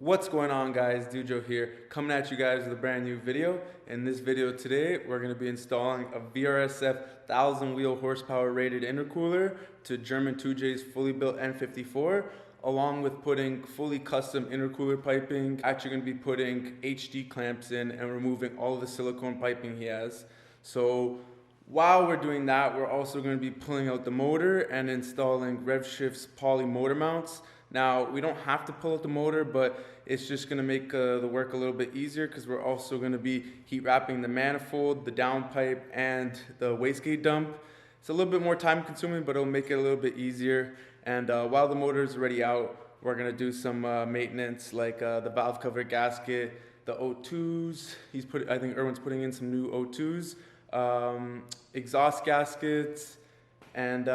What's going on, guys? Dujo here, coming at you guys with a brand new video. In this video today, we're going to be installing a VRSF 1000 wheel horsepower rated intercooler to German 2J's fully built N54, along with putting fully custom intercooler piping. Actually going to be putting HD clamps in and removing all of the silicone piping he has. So while we're doing that, we're also going to be pulling out the motor and installing RevShift's poly motor mounts. Now, we don't have to pull out the motor, but it's just going to make the work a little bit easier because we're also going to be heat wrapping the manifold, the downpipe, and the wastegate dump. It's a little bit more time consuming, but it'll make it a little bit easier. And while the motor is already out, we're going to do some maintenance like the valve cover gasket, the O2s. I think Erwin's putting in some new O2s, exhaust gaskets, and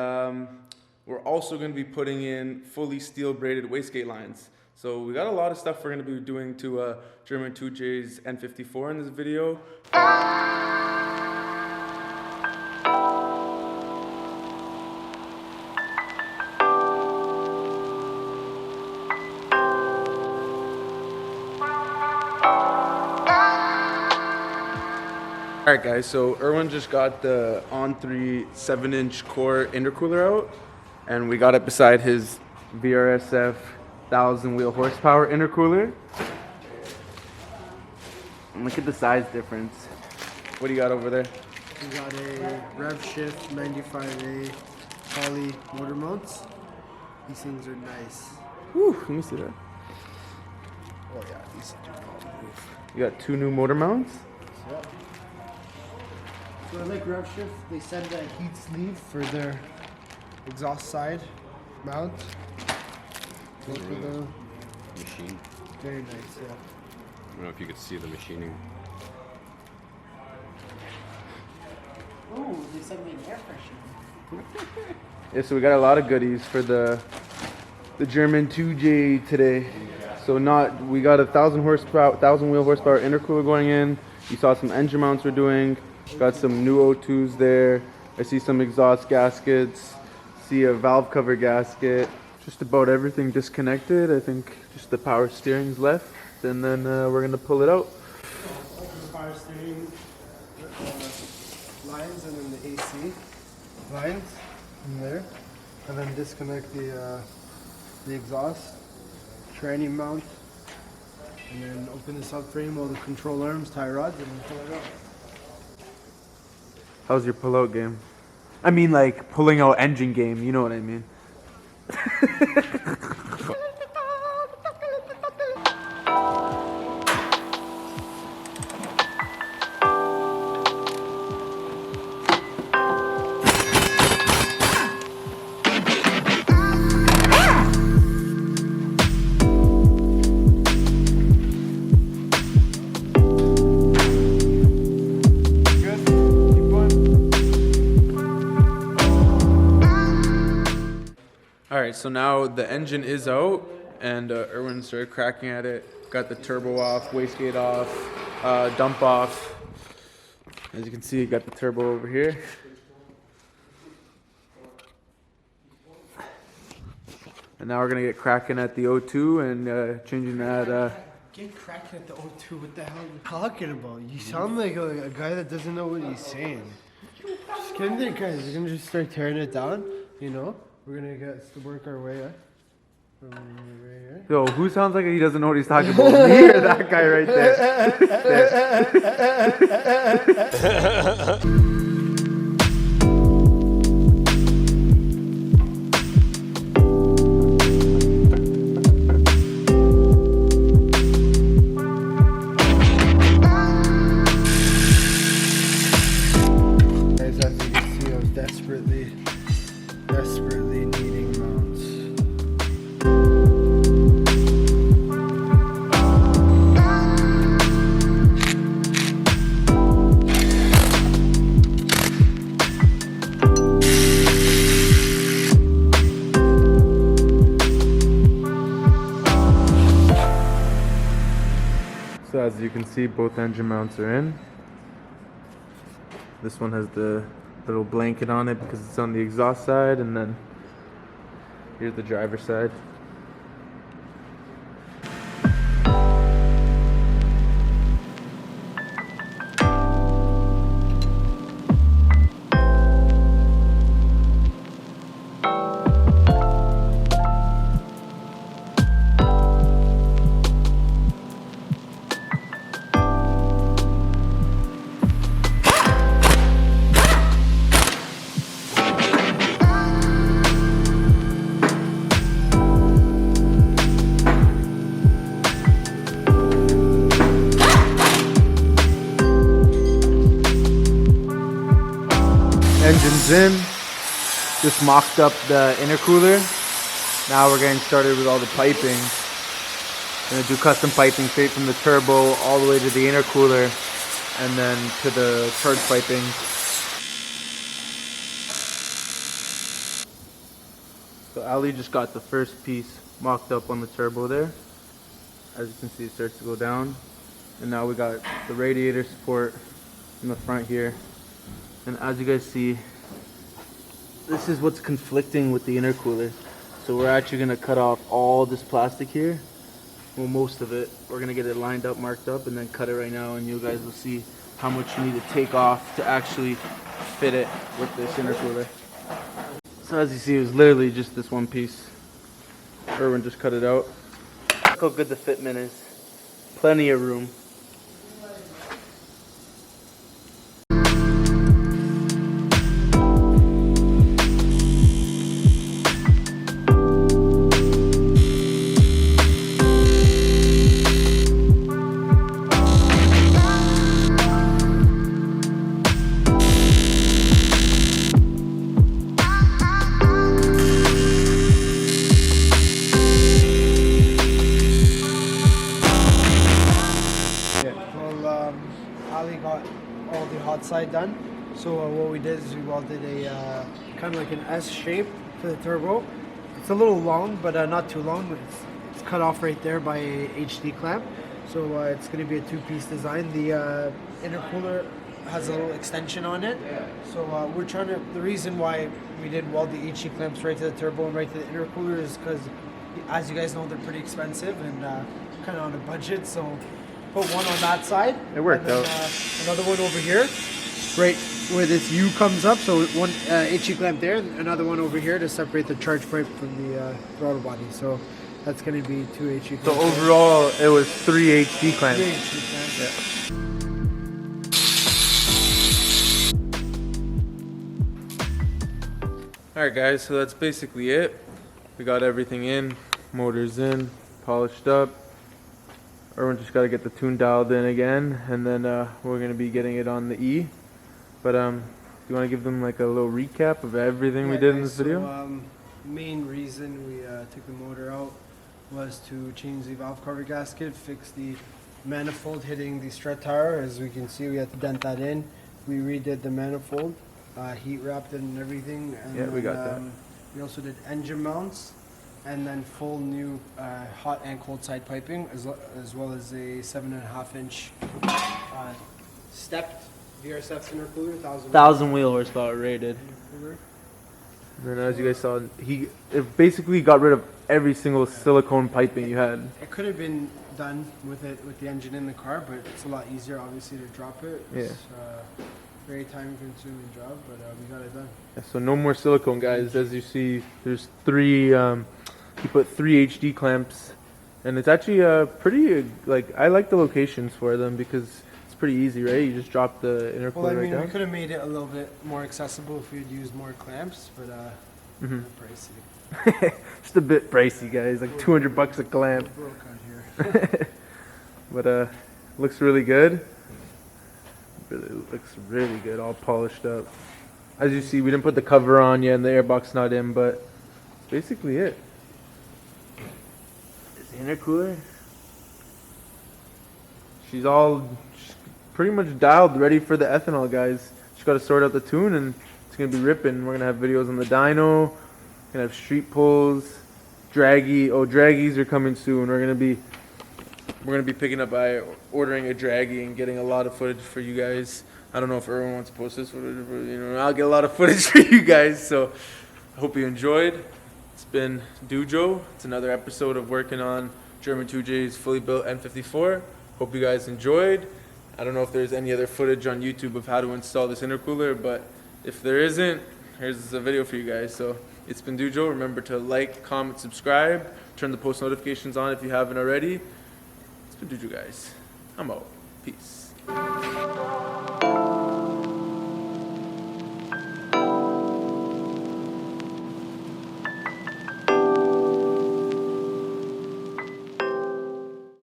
we're also going to be putting in fully steel braided wastegate lines. So we got a lot of stuff we're going to be doing to German 2J's N54 in this video. Alright guys, so Erwin just got the On3 7-inch core intercooler out, and we got it beside his VRSF 1000 wheel horsepower intercooler. And look at the size difference. What do you got over there? We got a RevShift 95A poly motor mounts. These things are nice. Whew, let me see that. Oh yeah, these do poly move. You got two new motor mounts? Yep. So I like RevShift. They send a heat sleeve for their exhaust side mount. Go for the machine. very nice, yeah. I don't know if you could see the machining. Oh, they sent me an air freshener. Yeah, so we got a lot of goodies for the German 2J today. So we got a 1000 wheel horsepower intercooler going in. You saw some engine mounts we're doing. Got some new O2s there. I see some exhaust gaskets. See a valve cover gasket. Just about everything disconnected. I think just the power steering's left, and then we're gonna pull it out. Open the power steering lines and then the AC lines in there, and then disconnect the exhaust tranny mount, and then open the subframe, all the control arms, tie rods, and then pull it out. How's your pull-out game? I mean, like pulling out engine game. You know what I mean? Alright, so now the engine is out, and Erwin started cracking at it. Got the turbo off, wastegate off, dump off. As you can see, got the turbo over here. And now we're going to get cracking at the O2 and changing that. Get cracking at the O2, what the hell are you talking about? You sound like a guy that doesn't know what he's saying. Just kidding there, guys. We're going to just start tearing it down, you know? We're gonna get to work our way up. From right here. Yo, who sounds like he doesn't know what he's talking about? Me or that guy right there? Guys, as you can see, I was desperately needing mounts. So as you can see, both engine mounts are in. This one has the little blanket on it because it's on the exhaust side, and then here's the driver's side. motors in. Just mocked up the intercooler. Now we're getting started with all the piping. Gonna do custom piping straight from the turbo all the way to the intercooler and then to the charge piping. So Ali just got the first piece mocked up on the turbo there. As you can see, it starts to go down. And now we got the radiator support in the front here. And as you guys see, this is what's conflicting with the intercooler. So we're actually gonna cut off all this plastic here. Well, most of it. We're gonna get it lined up, marked up, and then cut it right now, and you guys will see how much you need to take off to actually fit it with this intercooler. So as you see, it was literally just this one piece. Erwin just cut it out. Look how good the fitment is. Plenty of room. Ali got all the hot side done. So what we did is we welded a kind of like an S shape for the turbo. It's a little long, but not too long. It's cut off right there by a HD clamp. So it's going to be a two-piece design. The intercooler has a little extension on it. So we're trying to. The reason why we did weld the HD clamps right to the turbo and right to the intercooler is because, as you guys know, they're pretty expensive and kind of on a budget. So put one on that side. It worked out. Another one over here, right where this U comes up. So one HE clamp there, and another one over here to separate the charge pipe from the throttle body. So that's going to be two HE clamps. So overall, it was 3 HD clamps. 3 HE clamps. Yeah. Alright guys, so that's basically it. We got everything in, motors in, polished up. Erwin just got to get the tune dialed in again, and then we're going to be getting it on the E. But do you want to give them like a little recap of everything we did in this video? So, main reason we took the motor out was to change the valve cover gasket, fix the manifold hitting the strut tower. As we can see, we had to dent that in. We redid the manifold, heat wrapped it and everything. And yeah, we got that. We also did engine mounts, and then full new hot and cold side piping, as well as a 7.5 inch stepped VRSF intercooler, 1,000 wheel horsepower rated. intercooler. And then as you guys saw, it basically got rid of every single silicone piping you had. It could have been done with the engine in the car, but it's a lot easier, obviously, to drop it. It's very time-consuming job, but we got it done. Yeah, so no more silicone, guys. As you see, there's 3. He put 3 HD clamps, and it's actually pretty. Like, I like the locations for them because it's pretty easy, right? You just drop the intercooler Well, I mean, right down. we could have made it a little bit more accessible if we had used more clamps, but pricey. Just a bit pricey, guys. Like $200 a clamp. Broke out here. But looks really good. Really looks really good, all polished up. As you see, we didn't put the cover on yet, and the airbox not in, but that's basically it. This intercooler, she's pretty much dialed, ready for the ethanol, guys. Just got to sort out the tune, and it's gonna be ripping. We're gonna have videos on the dyno. We're gonna have street pulls, draggy. Oh, draggies are coming soon. We're gonna be picking up by ordering a draggy and getting a lot of footage for you guys. I don't know if everyone wants to post this footage, but I'll get a lot of footage for you guys. So I hope you enjoyed. It's been Dujo. It's another episode of working on German 2J's fully built N54. Hope you guys enjoyed. I don't know if there's any other footage on YouTube of how to install this intercooler, but if there isn't, here's a video for you guys. So it's been Dujo. Remember to like, comment, subscribe, turn the post notifications on if you haven't already. It's been Dujo, guys. I'm out. Peace.